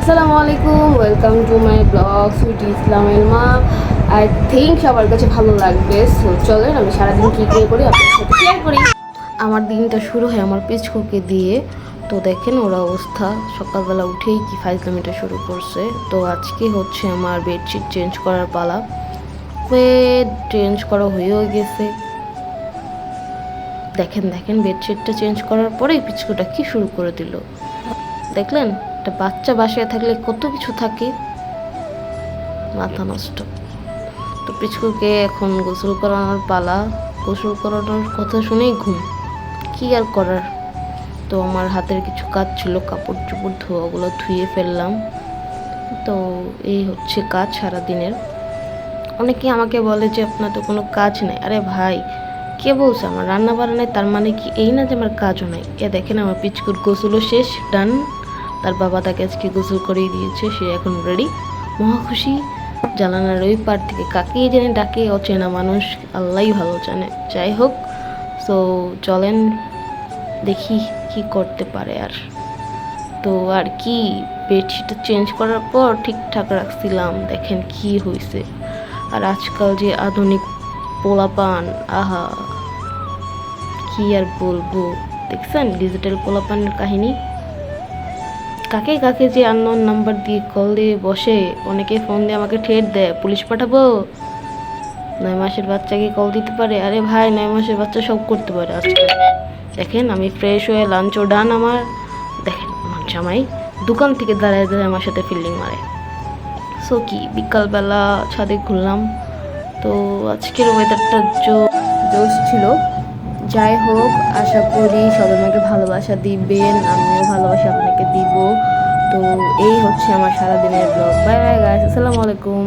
আসসালামু আলাইকুম, welcome to my blog Sweety ইসলামের মা। আই থিঙ্ক সবার কাছে ভালো লাগবে। সো চলেন আমি সারাদিন কী কী করি আপনার সাথে শেয়ার করি। আমার দিনটা শুরু হয় আমার পিচকুকে দিয়ে। তো দেখেন ওর অবস্থা, সকালবেলা উঠেই কি ফাইজলামিটা শুরু করছে। তো আজকে হচ্ছে আমার বেডশিট চেঞ্জ করার পালা। বেড চেঞ্জ করা হয়েও গেছে। দেখেন দেখেন বেডশিটটা চেঞ্জ করার পরেই পিচকুটা কি শুরু করে দিল দেখলেন। একটা বাচ্চা বাসায় থাকলে কত কিছু থাকে, মাথা নষ্ট। তো পিচকুকে এখন গোসল করানোর পালা। গোসল করানোর কথা শুনেই ঘুম, কি আর করার। তো আমার হাতের কিছু কাজ ছিল, কাপড় চোপড় ধোয়া, ওগুলো ধুয়ে ফেললাম। তো এই হচ্ছে কাজ সারাদিনের। অনেকে আমাকে বলে যে আপনার তো কোনো কাজ নেই। আরে ভাই, কে বলছে আমার রান্না বান্না নেই? তার মানে কি এই না যে আমার কাজও নাই? দেখেন আমার পিচকুর গোসলও শেষ, ডান। তার বাবা তাকে আজকে গোসল করেই দিয়েছে, সে এখন রেডি, মহা খুশি। জানালার ওই পার থেকে কাকেই জানে ডাকে, অচেনা মানুষ, আল্লাহই ভালো জানে। যাই হোক, সো চলেন দেখি কি করতে পারে। আর তো আর কি, বেডশিটটা চেঞ্জ করার পর ঠিকঠাক রাখছিলাম, দেখেন কি হয়েছে। আর আজকাল যে আধুনিক পোলাপান, আহা কি আর বলবো। দেখছেন ডিজিটাল পোলাপানের কাহিনী, কাকে কাকে যে আননোন নাম্বার দিয়ে কল দিয়ে বসে। অনেকে ফোন দিয়ে আমাকে ঠেট দেয়, পুলিশ পাঠাবো। 9 মাসের বাচ্চাকে কল দিতে পারে? আরে ভাই, 9 মাসের বাচ্চা সব করতে পারে আজকাল। দেখেন আমি ফ্রেশ হয়ে লাঞ্চও ডান আমার। দেখেন আমার জামাই দোকান থেকে দাঁড়ায় দাঁড়ায় আমার সাথে ফিল্ডিং মারে। সো কি, বিকালবেলা ছাদে ঘুরলাম। তো আজকের ওয়েদারটা জোশ ছিল। যাই হোক, আশা করি সবাই আমাকে ভালোবাসা দিবেন, আমিও ভালোবাসা আপনাকে দিব। তো এই হচ্ছে আমার সারাদিনের ব্লগ। বাই বাই গাইস, আসসালামু আলাইকুম।